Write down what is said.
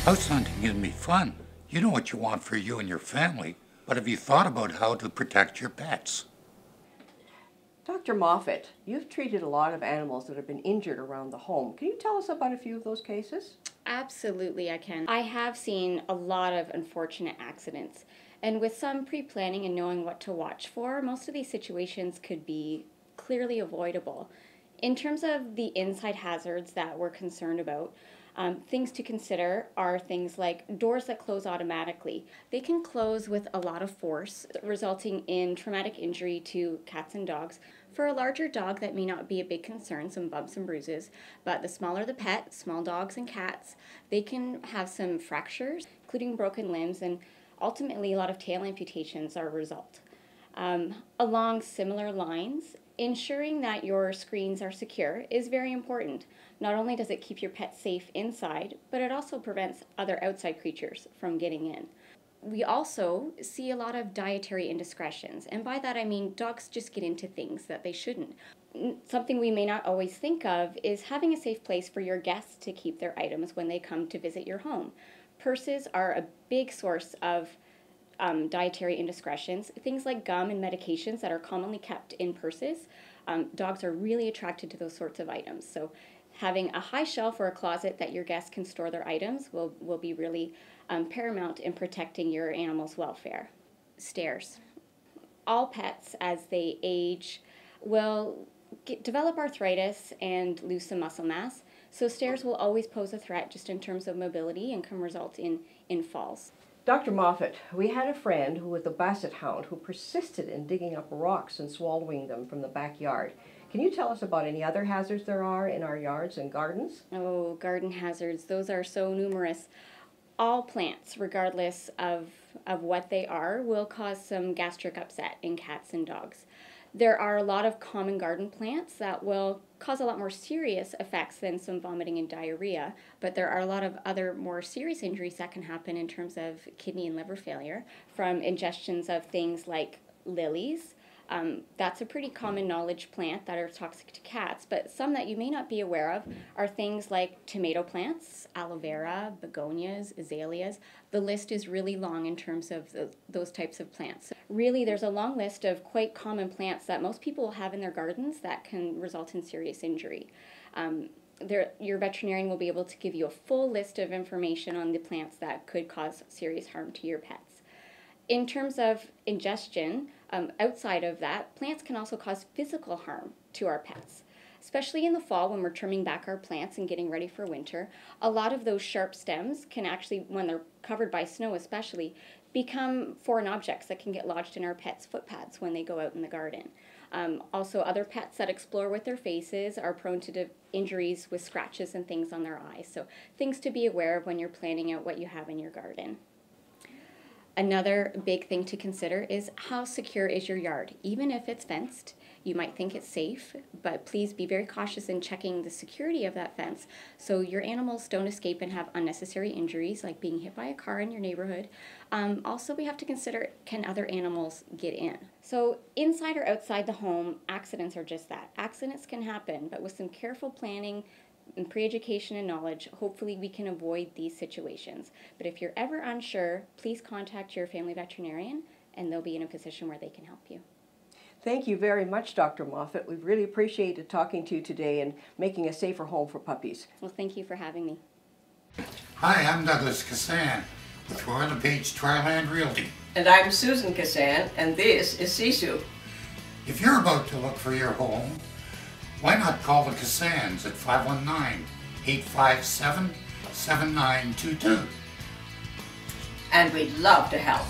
House hunting can be fun. You know what you want for you and your family, but have you thought about how to protect your pets? Dr. Moffat, you've treated a lot of animals that have been injured around the home. Can you tell us about a few of those cases? Absolutely, I can. I have seen a lot of unfortunate accidents, and with some pre-planning and knowing what to watch for, most of these situations could be clearly avoidable. In terms of the inside hazards that we're concerned about, things to consider are things like doors that close automatically. They can close with a lot of force, resulting in traumatic injury to cats and dogs. For a larger dog, that may not be a big concern, some bumps and bruises, but the smaller the pet, small dogs and cats, they can have some fractures, including broken limbs, and ultimately a lot of tail amputations are a result. Along similar lines, ensuring that your screens are secure is very important. Not only does it keep your pet safe inside, but it also prevents other outside creatures from getting in. We also see a lot of dietary indiscretions, and by that I mean dogs just get into things that they shouldn't. Something we may not always think of is having a safe place for your guests to keep their items when they come to visit your home. Purses are a big source of dietary indiscretions. Things like gum and medications that are commonly kept in purses, dogs are really attracted to those sorts of items. So having a high shelf or a closet that your guests can store their items will be really paramount in protecting your animal's welfare. Stairs. All pets, as they age, will develop arthritis and lose some muscle mass. So stairs will always pose a threat just in terms of mobility and can result in falls. Dr. Moffat, we had a friend who was a basset hound who persisted in digging up rocks and swallowing them from the backyard. Can you tell us about any other hazards there are in our yards and gardens? Oh, garden hazards, those are so numerous. All plants, regardless of what they are, will cause some gastric upset in cats and dogs. There are a lot of common garden plants that will cause a lot more serious effects than some vomiting and diarrhea, but there are a lot of other more serious injuries that can happen in terms of kidney and liver failure from ingestions of things like lilies. That's a pretty common knowledge plant that are toxic to cats, but some that you may not be aware of are things like tomato plants, aloe vera, begonias, azaleas. The list is really long in terms of those types of plants. Really, there's a long list of quite common plants that most people will have in their gardens that can result in serious injury. Your veterinarian will be able to give you a full list of information on the plants that could cause serious harm to your pets. In terms of ingestion, outside of that, plants can also cause physical harm to our pets. Especially in the fall when we're trimming back our plants and getting ready for winter, a lot of those sharp stems can actually, when they're covered by snow especially, become foreign objects that can get lodged in our pets' footpads when they go out in the garden. Also, other pets that explore with their faces are prone to injuries with scratches and things on their eyes. So things to be aware of when you're planning out what you have in your garden. Another big thing to consider is how secure is your yard. Even if it's fenced, you might think it's safe, but please be very cautious in checking the security of that fence so your animals don't escape and have unnecessary injuries like being hit by a car in your neighborhood. Also, we have to consider, can other animals get in? So inside or outside the home, accidents are just that. Accidents can happen, but with some careful planning, and pre-education and knowledge, hopefully we can avoid these situations. But if you're ever unsure, please contact your family veterinarian and they'll be in a position where they can help you. Thank you very much, Dr. Moffat. We've really appreciated talking to you today and making a safer home for puppies. Well, thank you for having me. Hi, I'm Douglas Cassan with Royal LePage Triland Realty. And I'm Susan Cassan, and this is Sisu. If you're about to look for your home, why not call the Cassans at 519-857-7922? And we'd love to help.